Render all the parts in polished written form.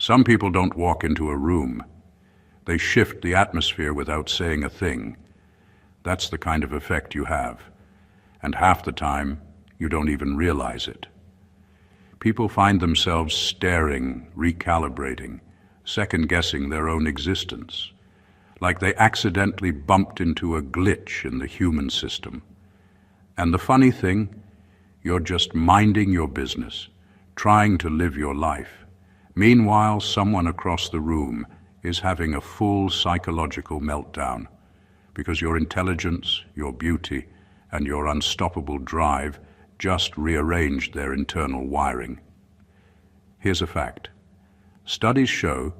Some people don't walk into a room. They shift the atmosphere without saying a thing. That's the kind of effect you have. And half the time, you don't even realize it. People find themselves staring, recalibrating, second-guessing their own existence, like they accidentally bumped into a glitch in the human system. And the funny thing, you're just minding your business, trying to live your life. Meanwhile, someone across the room is having a full psychological meltdown because your intelligence, your beauty, and your unstoppable drive just rearranged their internal wiring. Here's a fact. Studies show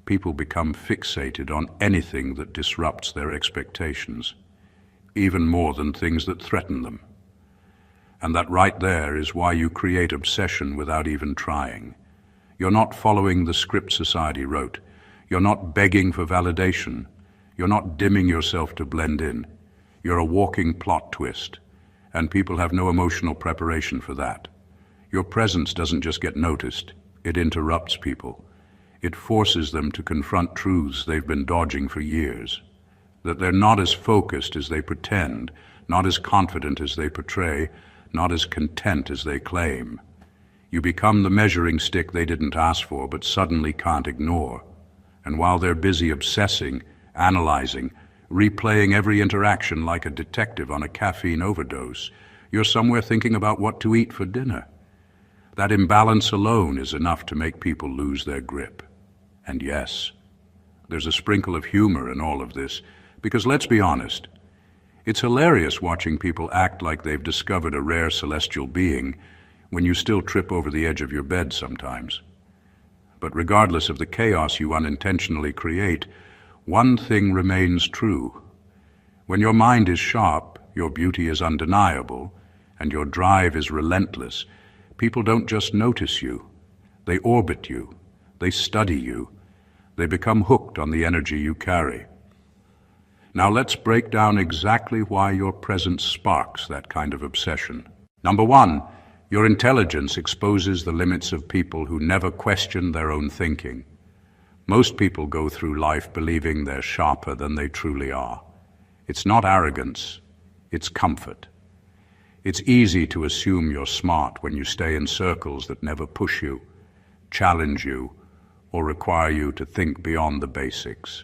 people become fixated on anything that disrupts their expectations, even more than things that threaten them. And that right there is why you create obsession without even trying. You're not following the script society wrote. You're not begging for validation. You're not dimming yourself to blend in. You're a walking plot twist, and people have no emotional preparation for that. Your presence doesn't just get noticed, it interrupts people. It forces them to confront truths they've been dodging for years. That they're not as focused as they pretend, not as confident as they portray, not as content as they claim. You become the measuring stick they didn't ask for but suddenly can't ignore. And while they're busy obsessing, analyzing, replaying every interaction like a detective on a caffeine overdose, you're somewhere thinking about what to eat for dinner. That imbalance alone is enough to make people lose their grip. And yes, there's a sprinkle of humor in all of this, because let's be honest, it's hilarious watching people act like they've discovered a rare celestial being when you still trip over the edge of your bed sometimes. But regardless of the chaos you unintentionally create, one thing remains true. When your mind is sharp, your beauty is undeniable, and your drive is relentless, people don't just notice you. They orbit you. They study you. They become hooked on the energy you carry. Now let's break down exactly why your presence sparks that kind of obsession. Number one, your intelligence exposes the limits of people who never question their own thinking. Most people go through life believing they're sharper than they truly are. It's not arrogance, it's comfort. It's easy to assume you're smart when you stay in circles that never push you, challenge you, or require you to think beyond the basics.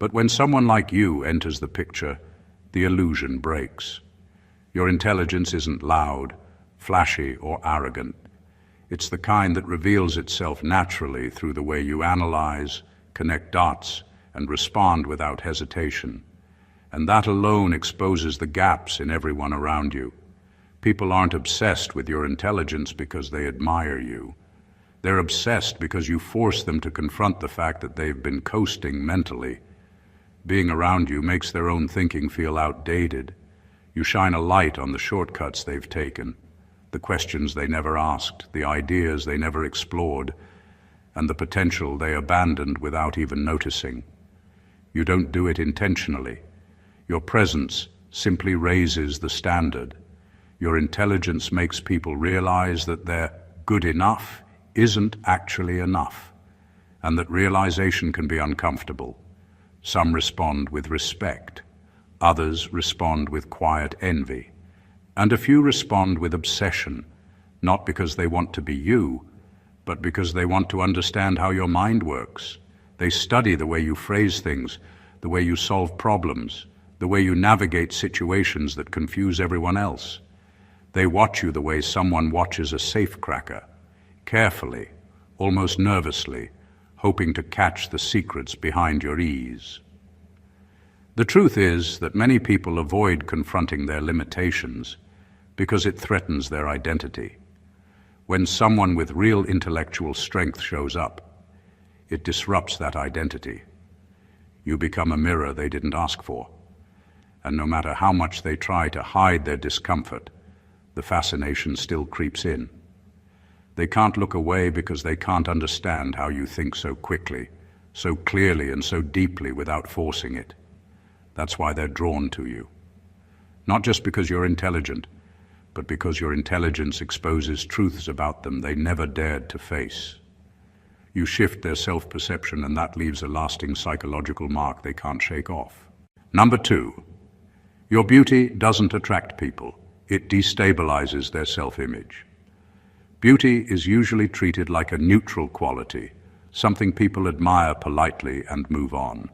But when someone like you enters the picture, the illusion breaks. Your intelligence isn't loud, flashy, or arrogant. It's the kind that reveals itself naturally through the way you analyze, connect dots, and respond without hesitation. And that alone exposes the gaps in everyone around you. People aren't obsessed with your intelligence because they admire you. They're obsessed because you force them to confront the fact that they've been coasting mentally. Being around you makes their own thinking feel outdated. You shine a light on the shortcuts they've taken, the questions they never asked, the ideas they never explored, and the potential they abandoned without even noticing. You don't do it intentionally. Your presence simply raises the standard. Your intelligence makes people realize that their good enough isn't actually enough, and that realization can be uncomfortable. Some respond with respect, others respond with quiet envy, and a few respond with obsession, not because they want to be you, but because they want to understand how your mind works. They study the way you phrase things, the way you solve problems, the way you navigate situations that confuse everyone else. They watch you the way someone watches a safecracker, carefully, almost nervously, hoping to catch the secrets behind your ease. The truth is that many people avoid confronting their limitations because it threatens their identity. When someone with real intellectual strength shows up, it disrupts that identity. You become a mirror they didn't ask for, and no matter how much they try to hide their discomfort, the fascination still creeps in. They can't look away because they can't understand how you think so quickly, so clearly and so deeply without forcing it. That's why they're drawn to you. Not just because you're intelligent, but because your intelligence exposes truths about them they never dared to face. You shift their self-perception, and that leaves a lasting psychological mark they can't shake off. Number 2, your beauty doesn't attract people. It destabilizes their self-image. Beauty is usually treated like a neutral quality, something people admire politely and move on.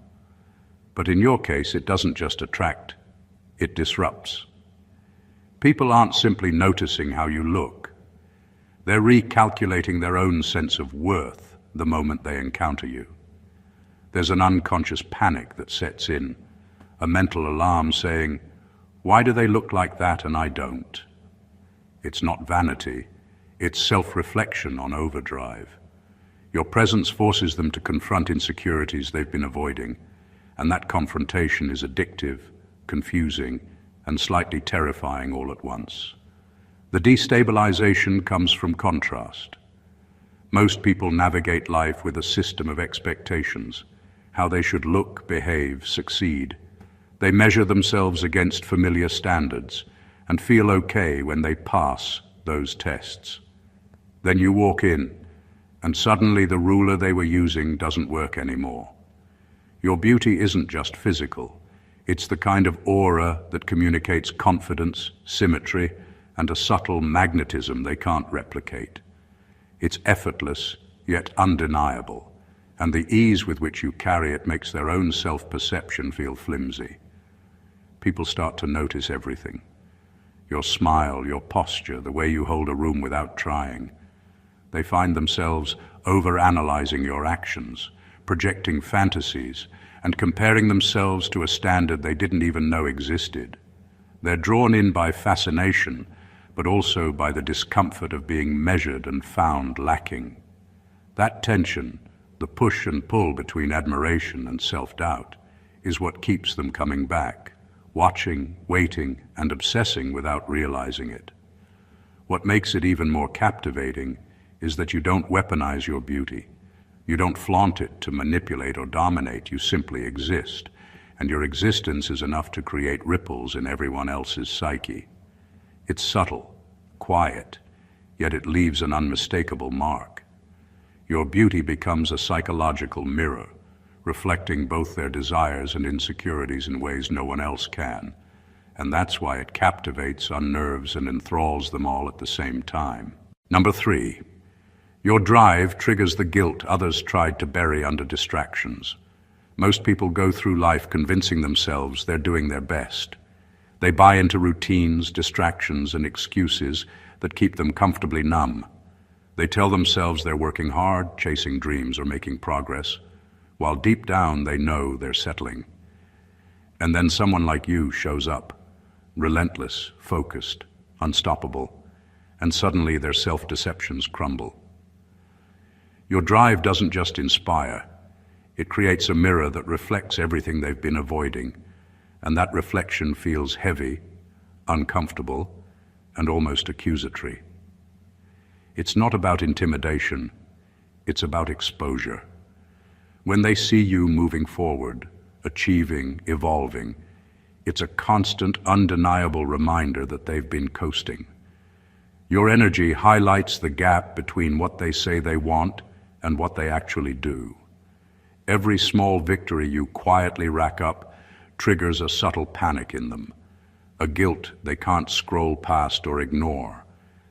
But in your case, it doesn't just attract, it disrupts. People aren't simply noticing how you look. They're recalculating their own sense of worth the moment they encounter you. There's an unconscious panic that sets in, a mental alarm saying, "Why do they look like that and I don't?" It's not vanity, it's self-reflection on overdrive. Your presence forces them to confront insecurities they've been avoiding, and that confrontation is addictive, confusing, and slightly terrifying all at once. The destabilization comes from contrast. Most people navigate life with a system of expectations, how they should look, behave, succeed. They measure themselves against familiar standards and feel okay when they pass those tests. Then you walk in, and suddenly the ruler they were using doesn't work anymore. Your beauty isn't just physical. It's the kind of aura that communicates confidence, symmetry, and a subtle magnetism they can't replicate. It's effortless, yet undeniable, and the ease with which you carry it makes their own self-perception feel flimsy. People start to notice everything. Your smile, your posture, the way you hold a room without trying. They find themselves overanalyzing your actions, projecting fantasies, and comparing themselves to a standard they didn't even know existed. They're drawn in by fascination, but also by the discomfort of being measured and found lacking. That tension, the push and pull between admiration and self-doubt, is what keeps them coming back, watching, waiting, and obsessing without realizing it. What makes it even more captivating is that you don't weaponize your beauty. You don't flaunt it to manipulate or dominate. You simply exist, and your existence is enough to create ripples in everyone else's psyche. It's subtle, quiet, yet it leaves an unmistakable mark. Your beauty becomes a psychological mirror, reflecting both their desires and insecurities in ways no one else can. And that's why it captivates, unnerves, and enthralls them all at the same time. Number 3, your drive triggers the guilt others tried to bury under distractions. Most people go through life convincing themselves they're doing their best. They buy into routines, distractions, and excuses that keep them comfortably numb. They tell themselves they're working hard, chasing dreams, or making progress, while deep down they know they're settling. And then someone like you shows up, relentless, focused, unstoppable, and suddenly their self-deceptions crumble. Your drive doesn't just inspire, it creates a mirror that reflects everything they've been avoiding, and that reflection feels heavy, uncomfortable, and almost accusatory. It's not about intimidation, it's about exposure. When they see you moving forward, achieving, evolving, it's a constant, undeniable reminder that they've been coasting. Your energy highlights the gap between what they say they want and what they actually do. Every small victory you quietly rack up triggers a subtle panic in them, a guilt they can't scroll past or ignore.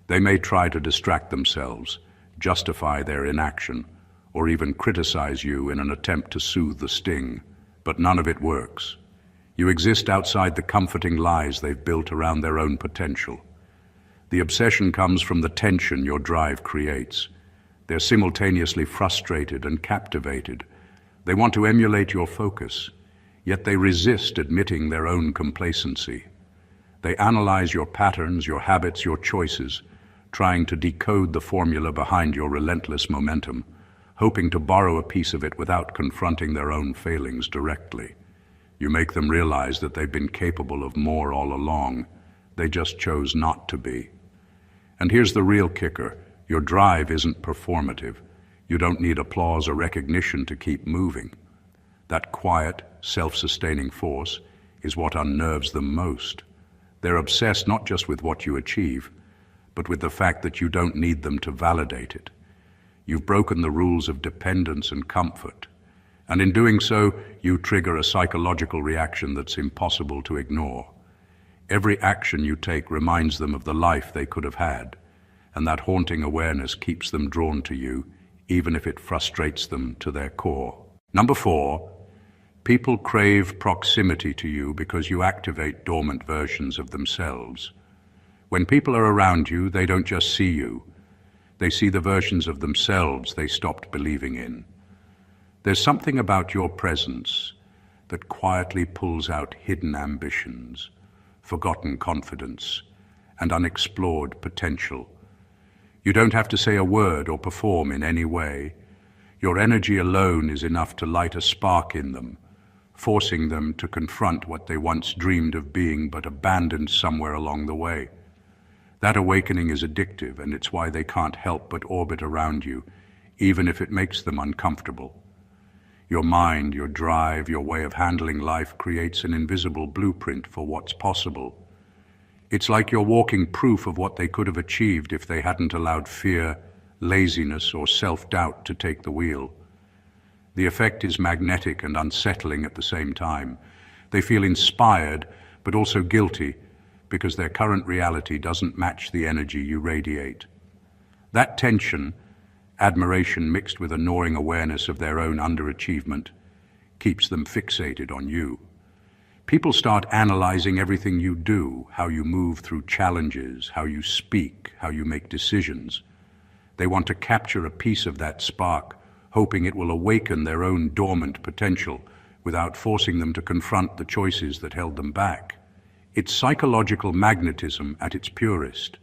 They may try to distract themselves, justify their inaction, or even criticize you in an attempt to soothe the sting, but none of it works. You exist outside the comforting lies they've built around their own potential. The obsession comes from the tension your drive creates. They're simultaneously frustrated and captivated. They want to emulate your focus, yet they resist admitting their own complacency. They analyze your patterns, your habits, your choices, trying to decode the formula behind your relentless momentum, hoping to borrow a piece of it without confronting their own failings directly. You make them realize that they've been capable of more all along. They just chose not to be. And here's the real kicker. Your drive isn't performative. You don't need applause or recognition to keep moving. That quiet, self-sustaining force is what unnerves them most. They're obsessed not just with what you achieve, but with the fact that you don't need them to validate it. You've broken the rules of dependence and comfort. And in doing so, you trigger a psychological reaction that's impossible to ignore. Every action you take reminds them of the life they could have had, and that haunting awareness keeps them drawn to you, even if it frustrates them to their core. Number 4, people crave proximity to you because you activate dormant versions of themselves. When people are around you, they don't just see you. They see the versions of themselves they stopped believing in. There's something about your presence that quietly pulls out hidden ambitions, forgotten confidence, and unexplored potential. You don't have to say a word or perform in any way. Your energy alone is enough to light a spark in them, forcing them to confront what they once dreamed of being but abandoned somewhere along the way. That awakening is addictive, and it's why they can't help but orbit around you, even if it makes them uncomfortable. Your mind, your drive, your way of handling life creates an invisible blueprint for what's possible. It's like you're walking proof of what they could have achieved if they hadn't allowed fear, laziness, or self-doubt to take the wheel. The effect is magnetic and unsettling at the same time. They feel inspired, but also guilty, because their current reality doesn't match the energy you radiate. That tension, admiration mixed with a gnawing awareness of their own underachievement, keeps them fixated on you. People start analyzing everything you do, how you move through challenges, how you speak, how you make decisions. They want to capture a piece of that spark, hoping it will awaken their own dormant potential without forcing them to confront the choices that held them back. It's psychological magnetism at its purest.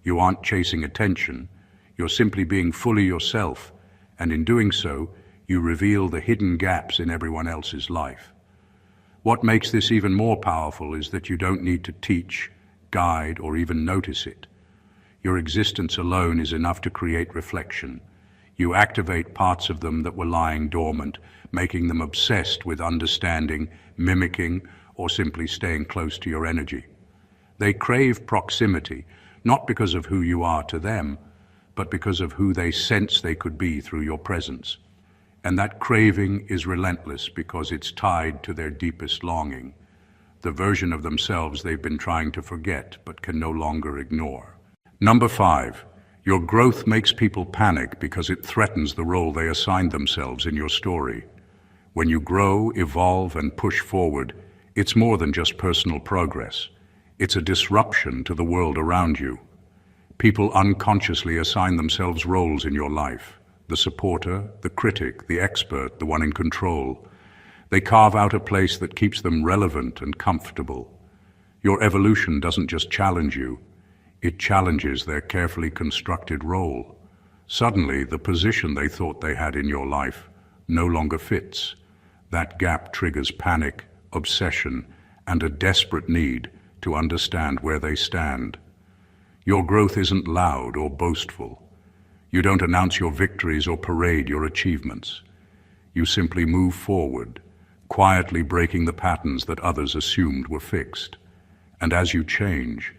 You aren't chasing attention. You're simply being fully yourself, and in doing so, you reveal the hidden gaps in everyone else's life. What makes this even more powerful is that you don't need to teach, guide, or even notice it. Your existence alone is enough to create reflection. You activate parts of them that were lying dormant, making them obsessed with understanding, mimicking, or simply staying close to your energy. They crave proximity, not because of who you are to them, but because of who they sense they could be through your presence. And that craving is relentless because it's tied to their deepest longing, the version of themselves they've been trying to forget but can no longer ignore. Number 5, your growth makes people panic because it threatens the role they assigned themselves in your story. When you grow, evolve, and push forward, it's more than just personal progress. It's a disruption to the world around you. People unconsciously assign themselves roles in your life: the supporter, the critic, the expert, the one in control. They carve out a place that keeps them relevant and comfortable. Your evolution doesn't just challenge you, it challenges their carefully constructed role. Suddenly, the position they thought they had in your life no longer fits. That gap triggers panic, obsession, and a desperate need to understand where they stand. Your growth isn't loud or boastful. You don't announce your victories or parade your achievements. You simply move forward, quietly breaking the patterns that others assumed were fixed. And as you change,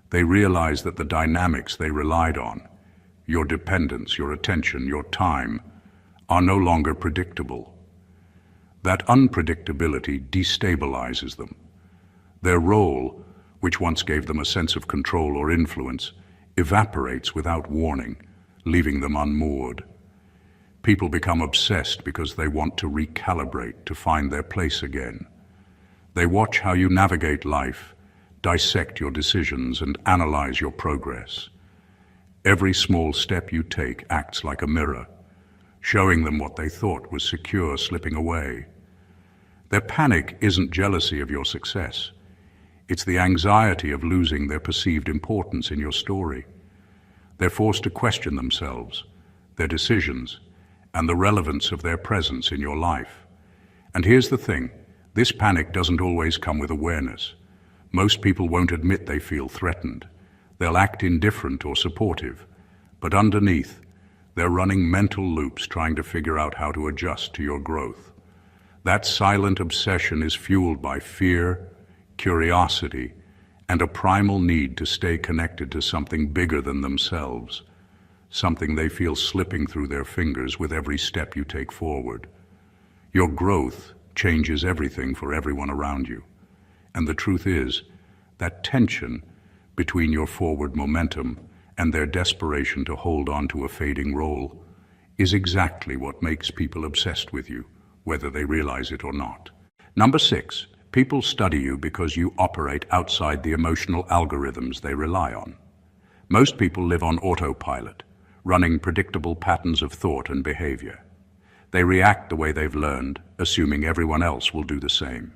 they realize that the dynamics they relied on, your dependence, your attention, your time, are no longer predictable. That unpredictability destabilizes them. Their role, which once gave them a sense of control or influence, evaporates without warning, leaving them unmoored. People become obsessed because they want to recalibrate, to find their place again. They watch how you navigate life, dissect your decisions, and analyze your progress. Every small step you take acts like a mirror, showing them what they thought was secure slipping away. Their panic isn't jealousy of your success. It's the anxiety of losing their perceived importance in your story. They're forced to question themselves, their decisions, and the relevance of their presence in your life. And here's the thing, this panic doesn't always come with awareness. Most people won't admit they feel threatened. They'll act indifferent or supportive, but underneath, they're running mental loops trying to figure out how to adjust to your growth. That silent obsession is fueled by fear, curiosity, and a primal need to stay connected to something bigger than themselves. something they feel slipping through their fingers with every step you take forward. Your growth changes everything for everyone around you. And the truth is, that tension between your forward momentum and their desperation to hold on to a fading role is exactly what makes people obsessed with you, whether they realize it or not. Number 6, people study you because you operate outside the emotional algorithms they rely on. Most people live on autopilot, running predictable patterns of thought and behavior. They react the way they've learned, assuming everyone else will do the same.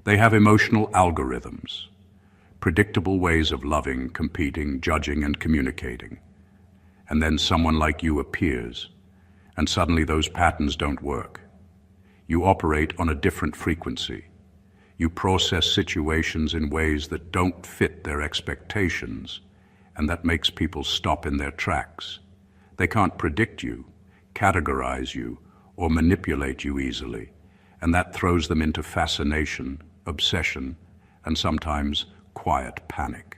They have emotional algorithms, predictable ways of loving, competing, judging, and communicating. And then someone like you appears, and suddenly those patterns don't work. You operate on a different frequency. You process situations in ways that don't fit their expectations, and that makes people stop in their tracks. They can't predict you, categorize you, or manipulate you easily, and that throws them into fascination, obsession, and sometimes quiet panic.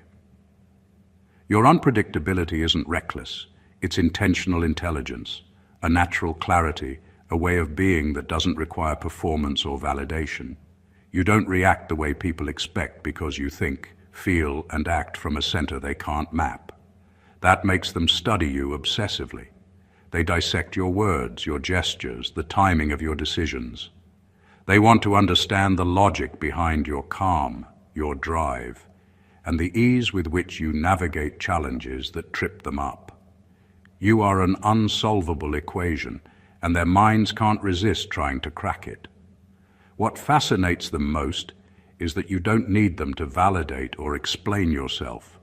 Your unpredictability isn't reckless, it's intentional intelligence, a natural clarity, a way of being that doesn't require performance or validation. You don't react the way people expect because you think, feel, and act from a center they can't map. That makes them study you obsessively. They dissect your words, your gestures, the timing of your decisions. They want to understand the logic behind your calm, your drive, and the ease with which you navigate challenges that trip them up. You are an unsolvable equation, and their minds can't resist trying to crack it. What fascinates them most is that you don't need them to validate or explain yourself.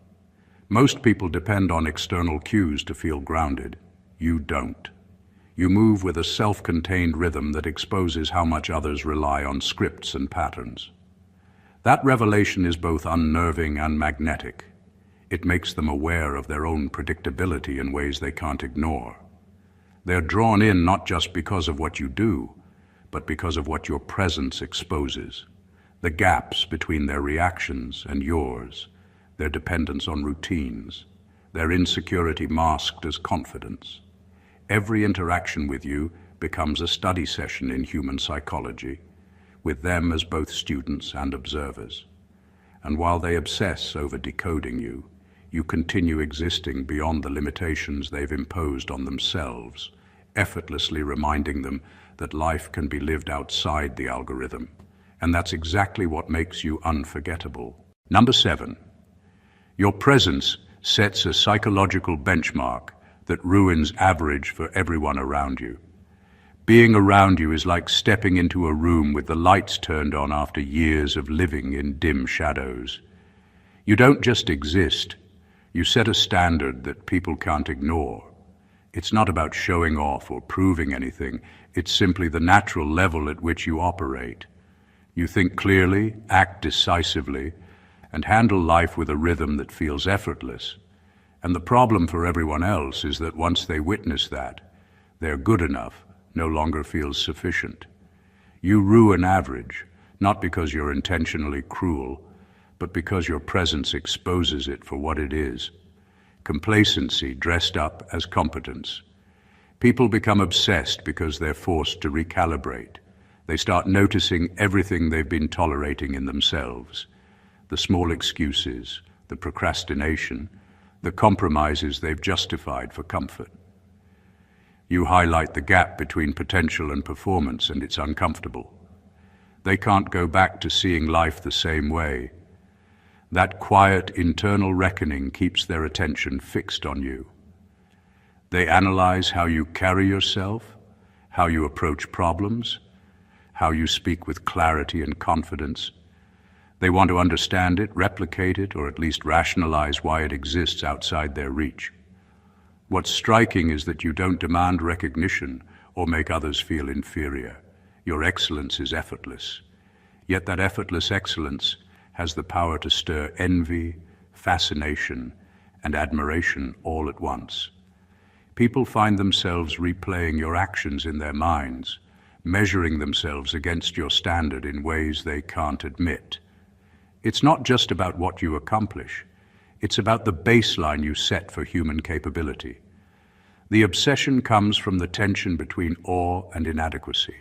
Most people depend on external cues to feel grounded. You don't. You move with a self-contained rhythm that exposes how much others rely on scripts and patterns. That revelation is both unnerving and magnetic. It makes them aware of their own predictability in ways they can't ignore. They're drawn in not just because of what you do, but because of what your presence exposes. The gaps between their reactions and yours, their dependence on routines, their insecurity masked as confidence. Every interaction with you becomes a study session in human psychology, with them as both students and observers. And while they obsess over decoding you, you continue existing beyond the limitations they've imposed on themselves, effortlessly reminding them that life can be lived outside the algorithm. And that's exactly what makes you unforgettable. Number 7, your presence sets a psychological benchmark that ruins average for everyone around you. Being around you is like stepping into a room with the lights turned on after years of living in dim shadows. You don't just exist, you set a standard that people can't ignore. It's not about showing off or proving anything, it's simply the natural level at which you operate. You think clearly, act decisively, and handle life with a rhythm that feels effortless. And the problem for everyone else is that once they witness that, their good enough no longer feels sufficient. You ruin average, not because you're intentionally cruel, but because your presence exposes it for what it is. Complacency dressed up as competence. People become obsessed because they're forced to recalibrate. They start noticing everything they've been tolerating in themselves. The small excuses, the procrastination, the compromises they've justified for comfort. You highlight the gap between potential and performance, and it's uncomfortable. They can't go back to seeing life the same way. That quiet internal reckoning keeps their attention fixed on you. They analyze how you carry yourself, how you approach problems, how you speak with clarity and confidence. They want to understand it, replicate it, or at least rationalize why it exists outside their reach. What's striking is that you don't demand recognition or make others feel inferior. Your excellence is effortless. Yet that effortless excellence has the power to stir envy, fascination, and admiration all at once. People find themselves replaying your actions in their minds, measuring themselves against your standard in ways they can't admit. It's not just about what you accomplish. It's about the baseline you set for human capability. The obsession comes from the tension between awe and inadequacy.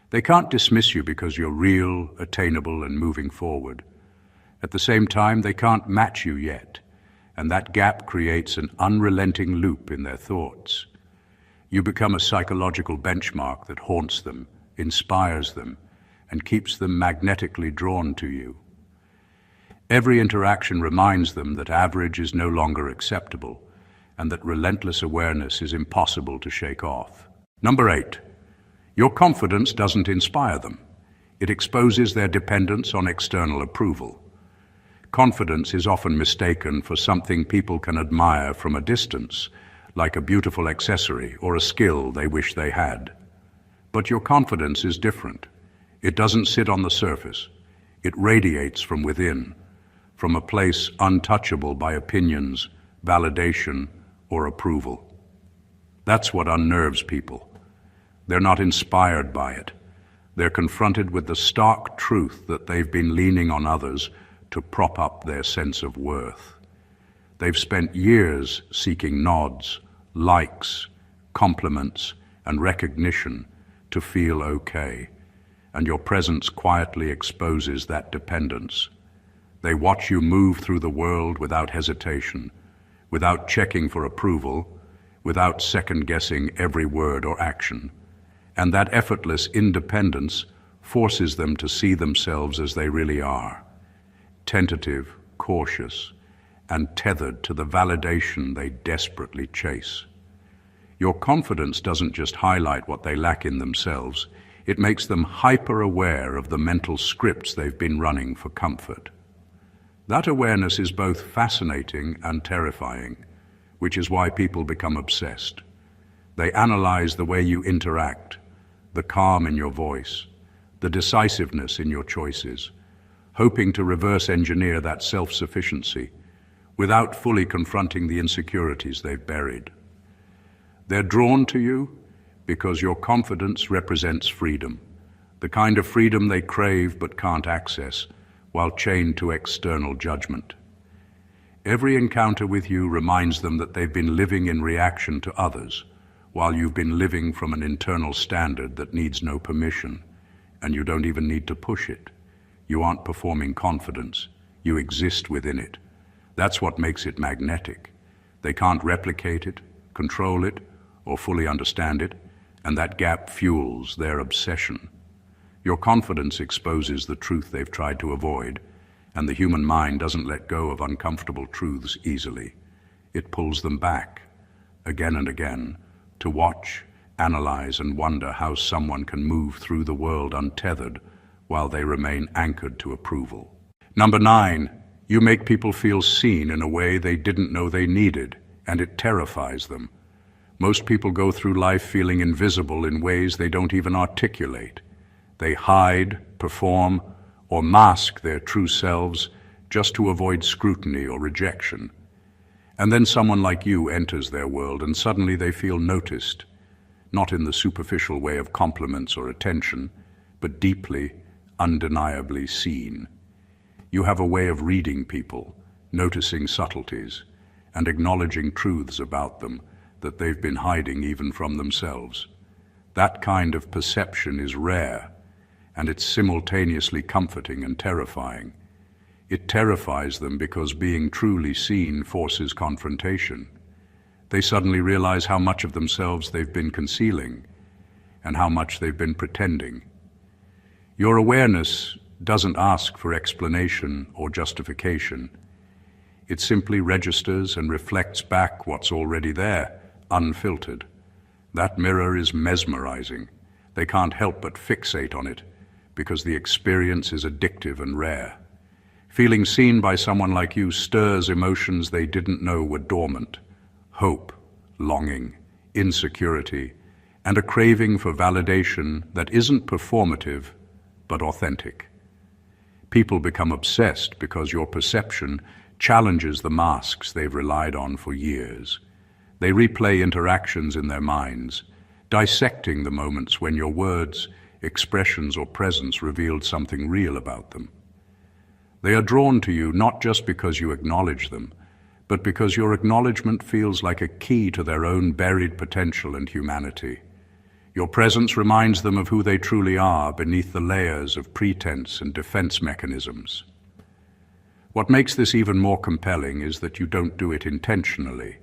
They can't dismiss you because you're real, attainable, and moving forward. At the same time, they can't match you yet, and that gap creates an unrelenting loop in their thoughts. You become a psychological benchmark that haunts them, inspires them, and keeps them magnetically drawn to you. Every interaction reminds them that average is no longer acceptable, and that relentless awareness is impossible to shake off. Number 8. Your confidence doesn't inspire them. It exposes their dependence on external approval. Confidence is often mistaken for something people can admire from a distance, like a beautiful accessory or a skill they wish they had. But your confidence is different. It doesn't sit on the surface. It radiates from within, from a place untouchable by opinions, validation, or approval. That's what unnerves people. They're not inspired by it. They're confronted with the stark truth that they've been leaning on others to prop up their sense of worth. They've spent years seeking nods, likes, compliments, and recognition to feel okay, and your presence quietly exposes that dependence. They watch you move through the world without hesitation, without checking for approval, without second-guessing every word or action. And that effortless independence forces them to see themselves as they really are, tentative, cautious, and tethered to the validation they desperately chase. Your confidence doesn't just highlight what they lack in themselves, it makes them hyper-aware of the mental scripts they've been running for comfort. That awareness is both fascinating and terrifying, which is why people become obsessed. They analyze the way you interact, the calm in your voice, the decisiveness in your choices, hoping to reverse engineer that self-sufficiency without fully confronting the insecurities they've buried. They're drawn to you because your confidence represents freedom, the kind of freedom they crave but can't access while chained to external judgment. Every encounter with you reminds them that they've been living in reaction to others, while you've been living from an internal standard that needs no permission, and you don't even need to push it. You aren't performing confidence, you exist within it. That's what makes it magnetic. They can't replicate it, control it, or fully understand it, and that gap fuels their obsession. Your confidence exposes the truth they've tried to avoid, and the human mind doesn't let go of uncomfortable truths easily. It pulls them back, again and again, to watch, analyze, and wonder how someone can move through the world untethered while they remain anchored to approval. Number 9, you make people feel seen in a way they didn't know they needed, and it terrifies them. Most people go through life feeling invisible in ways they don't even articulate. They hide, perform, or mask their true selves just to avoid scrutiny or rejection. And then someone like you enters their world and suddenly they feel noticed, not in the superficial way of compliments or attention, but deeply, undeniably seen. You have a way of reading people, noticing subtleties, and acknowledging truths about them that they've been hiding even from themselves. That kind of perception is rare, and it's simultaneously comforting and terrifying. It terrifies them because being truly seen forces confrontation. They suddenly realize how much of themselves they've been concealing and how much they've been pretending. Your awareness doesn't ask for explanation or justification. It simply registers and reflects back what's already there, unfiltered. That mirror is mesmerizing. They can't help but fixate on it because the experience is addictive and rare. Feeling seen by someone like you stirs emotions they didn't know were dormant. Hope, longing, insecurity, and a craving for validation that isn't performative, but authentic. People become obsessed because your perception challenges the masks they've relied on for years. They replay interactions in their minds, dissecting the moments when your words, expressions, or presence revealed something real about them. They are drawn to you not just because you acknowledge them, but because your acknowledgement feels like a key to their own buried potential and humanity. Your presence reminds them of who they truly are beneath the layers of pretense and defense mechanisms. What makes this even more compelling is that you don't do it intentionally.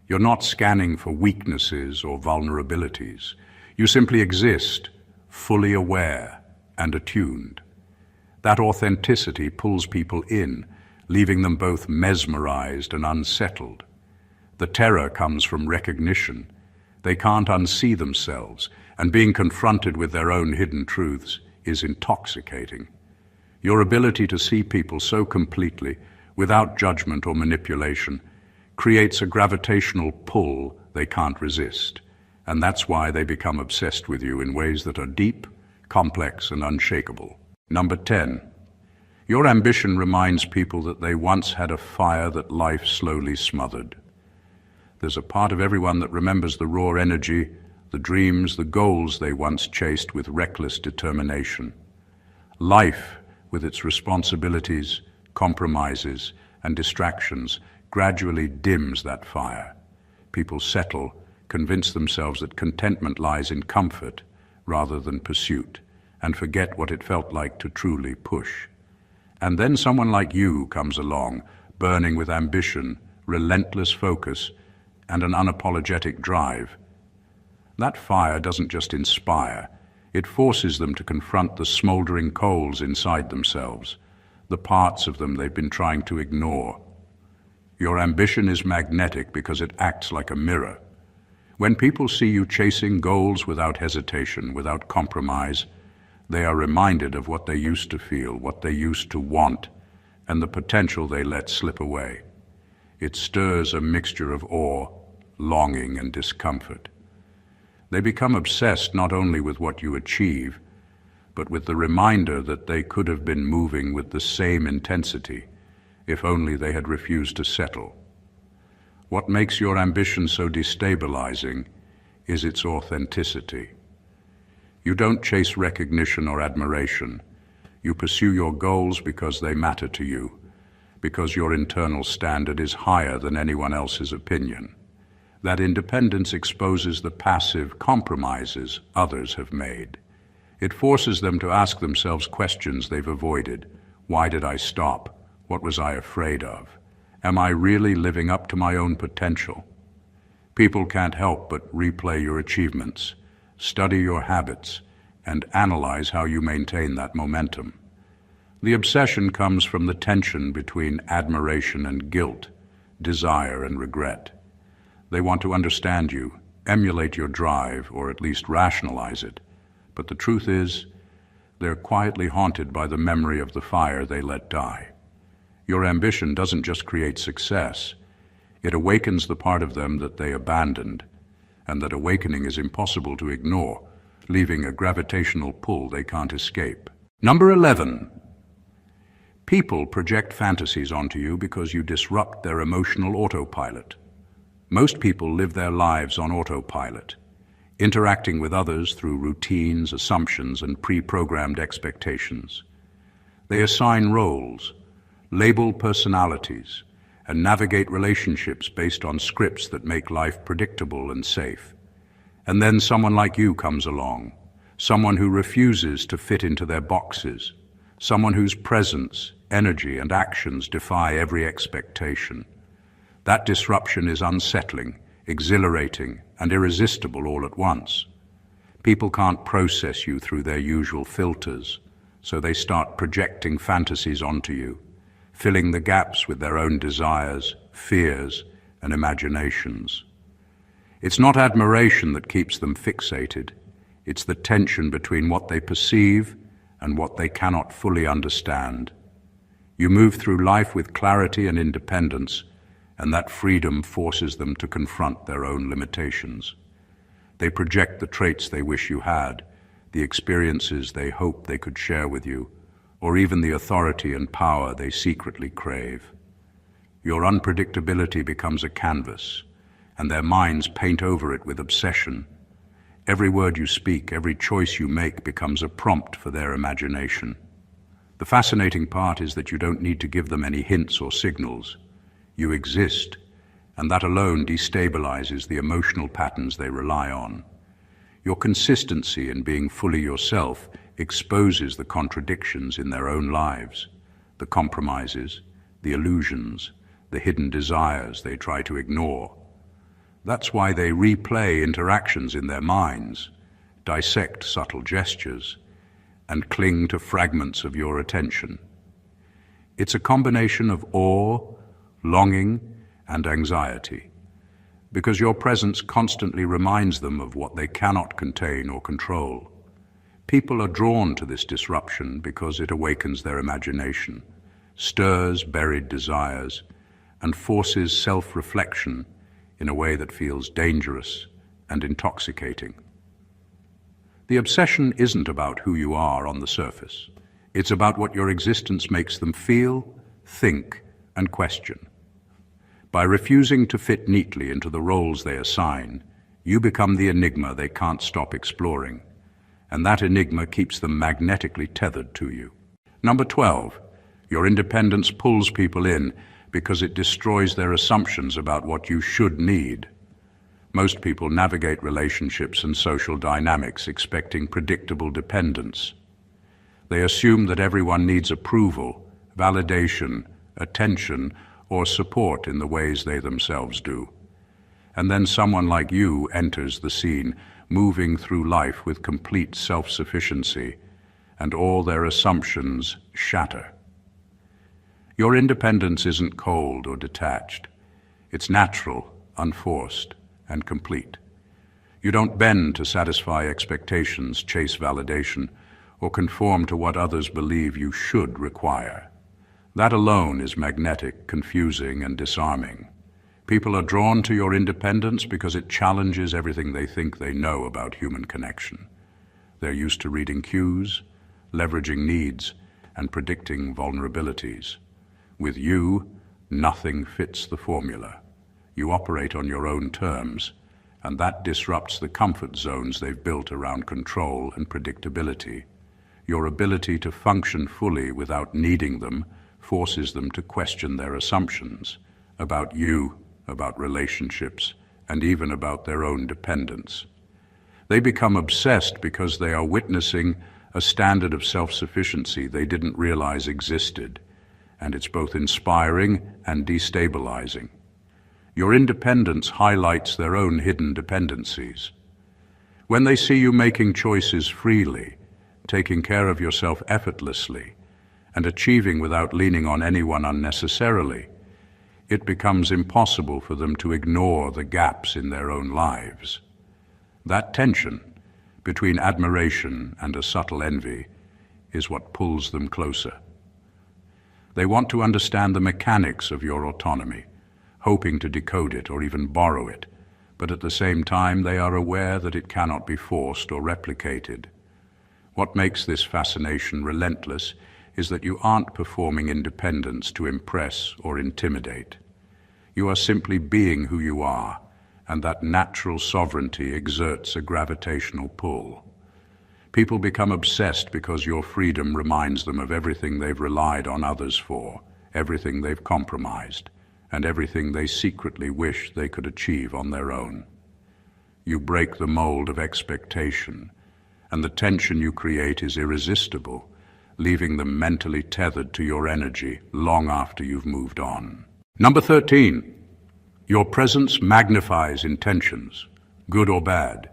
You're not scanning for weaknesses or vulnerabilities. You simply exist, fully aware and attuned. That authenticity pulls people in, leaving them both mesmerized and unsettled. The terror comes from recognition. They can't unsee themselves, and being confronted with their own hidden truths is intoxicating. Your ability to see people so completely, without judgment or manipulation, creates a gravitational pull they can't resist, and that's why they become obsessed with you in ways that are deep, complex, and unshakable. Number 10. Your ambition reminds people that they once had a fire that life slowly smothered. There's a part of everyone that remembers the raw energy, the dreams, the goals they once chased with reckless determination. Life, with its responsibilities, compromises, and distractions, gradually dims that fire. People settle, convince themselves that contentment lies in comfort rather than pursuit, and forget what it felt like to truly push. And then someone like you comes along, burning with ambition, relentless focus, and an unapologetic drive. That fire doesn't just inspire, it forces them to confront the smoldering coals inside themselves, the parts of them they've been trying to ignore. Your ambition is magnetic because it acts like a mirror. When people see you chasing goals without hesitation, without compromise, they are reminded of what they used to feel, what they used to want, and the potential they let slip away. It stirs a mixture of awe, longing, and discomfort. They become obsessed not only with what you achieve, but with the reminder that they could have been moving with the same intensity if only they had refused to settle. What makes your ambition so destabilizing is its authenticity. You don't chase recognition or admiration. You pursue your goals because they matter to you, because your internal standard is higher than anyone else's opinion. That independence exposes the passive compromises others have made. It forces them to ask themselves questions they've avoided. Why did I stop? What was I afraid of? Am I really living up to my own potential? People can't help but replay your achievements, study your habits, and analyze how you maintain that momentum. The obsession comes from the tension between admiration and guilt, desire and regret. They want to understand you, emulate your drive, or at least rationalize it. But the truth is, they're quietly haunted by the memory of the fire they let die. Your ambition doesn't just create success, it awakens the part of them that they abandoned, and that awakening is impossible to ignore, leaving a gravitational pull they can't escape. Number 11. People project fantasies onto you because you disrupt their emotional autopilot. Most people live their lives on autopilot, interacting with others through routines, assumptions, and pre-programmed expectations. They assign roles, label personalities, and navigate relationships based on scripts that make life predictable and safe. And then someone like you comes along, someone who refuses to fit into their boxes, someone whose presence, energy, and actions defy every expectation. That disruption is unsettling, exhilarating, and irresistible all at once. People can't process you through their usual filters, so they start projecting fantasies onto you, filling the gaps with their own desires, fears, and imaginations. It's not admiration that keeps them fixated. It's the tension between what they perceive and what they cannot fully understand. You move through life with clarity and independence, and that freedom forces them to confront their own limitations. They project the traits they wish you had, the experiences they hope they could share with you, or even the authority and power they secretly crave. Your unpredictability becomes a canvas, and their minds paint over it with obsession. Every word you speak, every choice you make becomes a prompt for their imagination. The fascinating part is that you don't need to give them any hints or signals. You exist, and that alone destabilizes the emotional patterns they rely on. Your consistency in being fully yourself exposes the contradictions in their own lives, the compromises, the illusions, the hidden desires they try to ignore. That's why they replay interactions in their minds, dissect subtle gestures, and cling to fragments of your attention. It's a combination of awe, longing, and anxiety, because your presence constantly reminds them of what they cannot contain or control. People are drawn to this disruption because it awakens their imagination, stirs buried desires, and forces self-reflection in a way that feels dangerous and intoxicating. The obsession isn't about who you are on the surface. It's about what your existence makes them feel, think, and question. By refusing to fit neatly into the roles they assign, you become the enigma they can't stop exploring, and that enigma keeps them magnetically tethered to you. Number 12, your independence pulls people in because it destroys their assumptions about what you should need. Most people navigate relationships and social dynamics expecting predictable dependence. They assume that everyone needs approval, validation, attention, or support in the ways they themselves do. And then someone like you enters the scene, moving through life with complete self-sufficiency, and all their assumptions shatter. Your independence isn't cold or detached. It's natural, unforced, and complete. You don't bend to satisfy expectations, chase validation, or conform to what others believe you should require. That alone is magnetic, confusing, and disarming. People are drawn to your independence because it challenges everything they think they know about human connection. They're used to reading cues, leveraging needs, and predicting vulnerabilities. With you, nothing fits the formula. You operate on your own terms, and that disrupts the comfort zones they've built around control and predictability. Your ability to function fully without needing them forces them to question their assumptions about you, about relationships, and even about their own dependence. They become obsessed because they are witnessing a standard of self-sufficiency they didn't realize existed, and it's both inspiring and destabilizing. Your independence highlights their own hidden dependencies. When they see you making choices freely, taking care of yourself effortlessly, and achieving without leaning on anyone unnecessarily, it becomes impossible for them to ignore the gaps in their own lives. That tension between admiration and a subtle envy is what pulls them closer. They want to understand the mechanics of your autonomy, hoping to decode it or even borrow it, but at the same time they are aware that it cannot be forced or replicated. What makes this fascination relentless is that you aren't performing independence to impress or intimidate. You are simply being who you are, and that natural sovereignty exerts a gravitational pull. People become obsessed because your freedom reminds them of everything they've relied on others for, everything they've compromised, and everything they secretly wish they could achieve on their own. You break the mold of expectation, and the tension you create is irresistible, leaving them mentally tethered to your energy long after you've moved on. Number 13, your presence magnifies intentions, good or bad,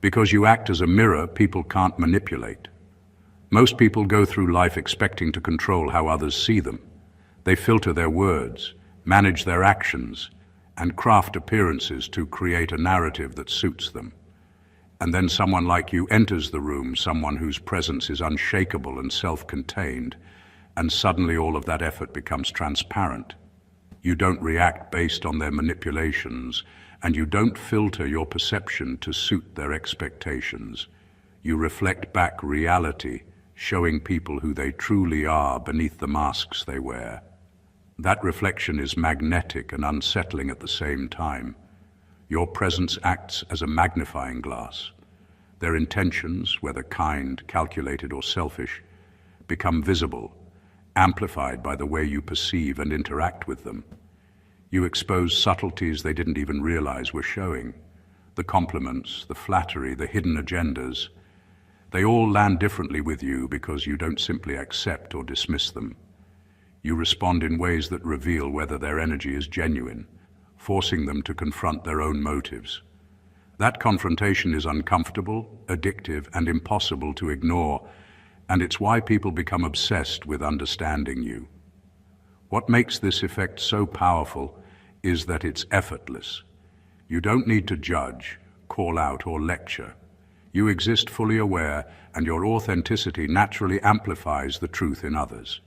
because you act as a mirror people can't manipulate. Most people go through life expecting to control how others see them. They filter their words, manage their actions, and craft appearances to create a narrative that suits them. And then someone like you enters the room, someone whose presence is unshakable and self-contained, and suddenly all of that effort becomes transparent. You don't react based on their manipulations, and you don't filter your perception to suit their expectations. You reflect back reality, showing people who they truly are beneath the masks they wear. That reflection is magnetic and unsettling at the same time. Your presence acts as a magnifying glass. Their intentions, whether kind, calculated, or selfish, become visible, amplified by the way you perceive and interact with them. You expose subtleties they didn't even realize were showing. The compliments, the flattery, the hidden agendas. They all land differently with you because you don't simply accept or dismiss them. You respond in ways that reveal whether their energy is genuine, forcing them to confront their own motives. That confrontation is uncomfortable, addictive, and impossible to ignore, and it's why people become obsessed with understanding you. What makes this effect so powerful is that it's effortless. You don't need to judge, call out, or lecture. You exist fully aware, and your authenticity naturally amplifies the truth in others.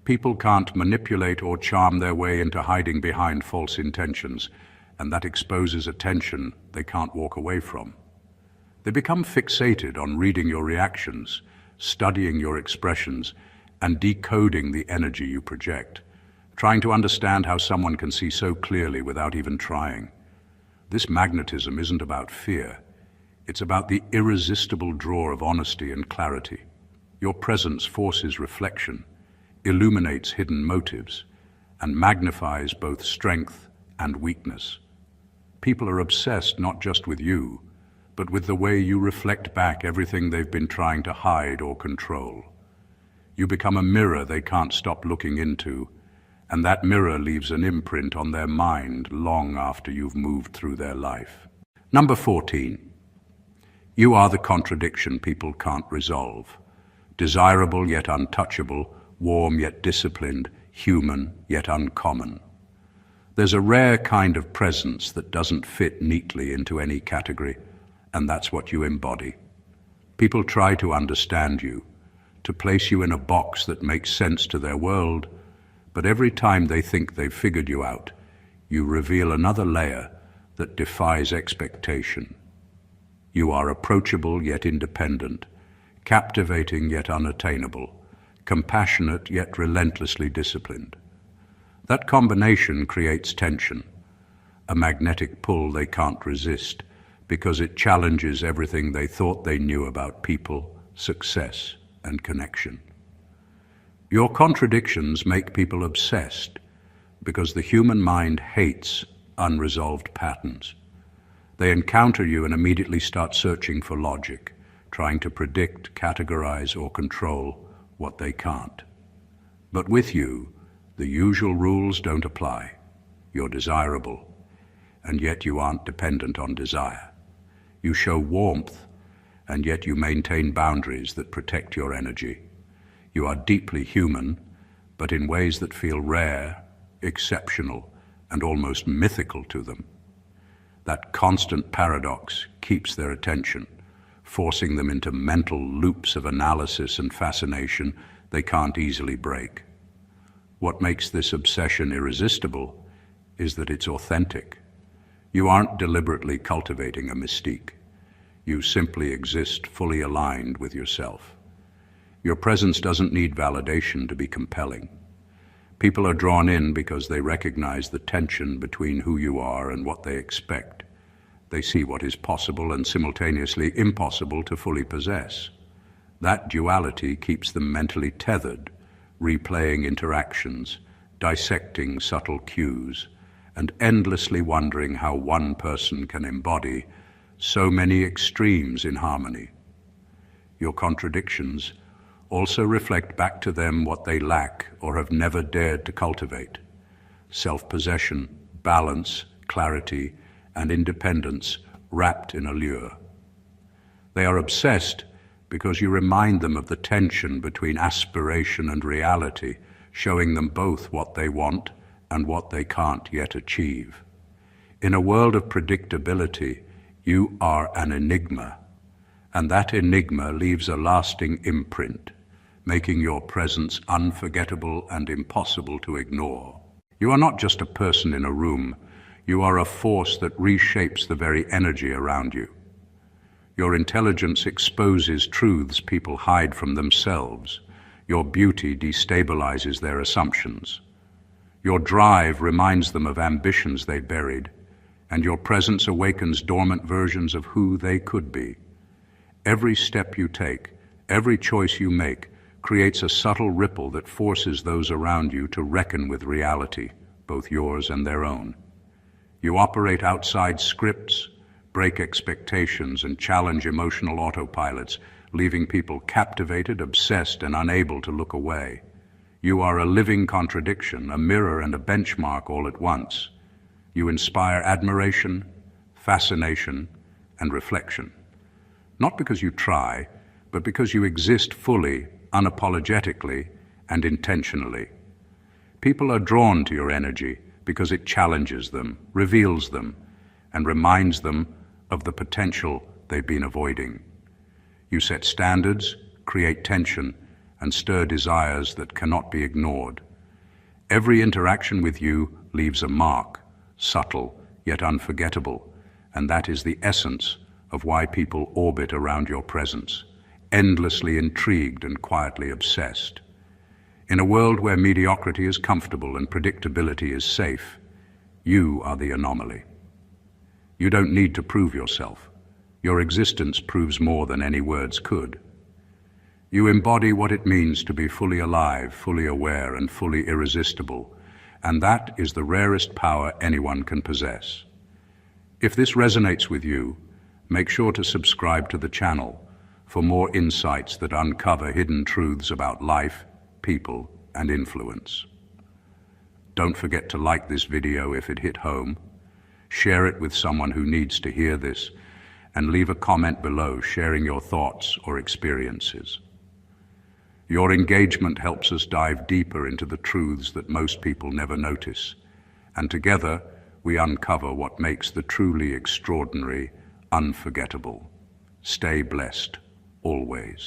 People can't manipulate or charm their way into hiding behind false intentions, and that exposes a tension they can't walk away from. They become fixated on reading your reactions, studying your expressions, and decoding the energy you project, trying to understand how someone can see so clearly without even trying. This magnetism isn't about fear. It's about the irresistible draw of honesty and clarity. Your presence forces reflection, illuminates hidden motives, and magnifies both strength and weakness. People are obsessed not just with you, but with the way you reflect back everything they've been trying to hide or control. You become a mirror they can't stop looking into, and that mirror leaves an imprint on their mind long after you've moved through their life. Number 14. You are the contradiction people can't resolve. Desirable yet untouchable, warm yet disciplined, human yet uncommon. There's a rare kind of presence that doesn't fit neatly into any category, and that's what you embody. People try to understand you, to place you in a box that makes sense to their world, but every time they think they've figured you out, you reveal another layer that defies expectation. You are approachable yet independent, captivating yet unattainable, compassionate yet relentlessly disciplined. That combination creates tension, a magnetic pull they can't resist because it challenges everything they thought they knew about people, success, and connection. Your contradictions make people obsessed because the human mind hates unresolved patterns. They encounter you and immediately start searching for logic, trying to predict, categorize, or control what they can't. But with you, the usual rules don't apply. You're desirable, and yet you aren't dependent on desire. You show warmth, and yet you maintain boundaries that protect your energy. You are deeply human, but in ways that feel rare, exceptional, and almost mythical to them. That constant paradox keeps their attention, forcing them into mental loops of analysis and fascination they can't easily break. What makes this obsession irresistible is that it's authentic. You aren't deliberately cultivating a mystique. You simply exist fully aligned with yourself. Your presence doesn't need validation to be compelling. People are drawn in because they recognize the tension between who you are and what they expect. They see what is possible and simultaneously impossible to fully possess. That duality keeps them mentally tethered, replaying interactions, dissecting subtle cues, and endlessly wondering how one person can embody so many extremes in harmony. Your contradictions also reflect back to them what they lack or have never dared to cultivate: self-possession, balance, clarity, and independence wrapped in allure. They are obsessed because you remind them of the tension between aspiration and reality, showing them both what they want and what they can't yet achieve. In a world of predictability, you are an enigma, and that enigma leaves a lasting imprint, making your presence unforgettable and impossible to ignore. You are not just a person in a room, you are a force that reshapes the very energy around you. Your intelligence exposes truths people hide from themselves. Your beauty destabilizes their assumptions. Your drive reminds them of ambitions they buried, and your presence awakens dormant versions of who they could be. Every step you take, every choice you make, creates a subtle ripple that forces those around you to reckon with reality, both yours and their own. You operate outside scripts, break expectations, and challenge emotional autopilots, leaving people captivated, obsessed, and unable to look away. You are a living contradiction, a mirror and a benchmark all at once. You inspire admiration, fascination, and reflection. Not because you try, but because you exist fully, unapologetically, and intentionally. People are drawn to your energy because it challenges them, reveals them, and reminds them of the potential they've been avoiding. You set standards, create tension, and stir desires that cannot be ignored. Every interaction with you leaves a mark, subtle yet unforgettable, and that is the essence of why people orbit around your presence, endlessly intrigued and quietly obsessed. In a world where mediocrity is comfortable and predictability is safe, you are the anomaly. You don't need to prove yourself. Your existence proves more than any words could. You embody what it means to be fully alive, fully aware, and fully irresistible, and that is the rarest power anyone can possess. If this resonates with you, make sure to subscribe to the channel for more insights that uncover hidden truths about life, people, and influence. Don't forget to like this video if it hit home, share it with someone who needs to hear this, and leave a comment below sharing your thoughts or experiences. Your engagement helps us dive deeper into the truths that most people never notice, and together we uncover what makes the truly extraordinary unforgettable. Stay blessed, always.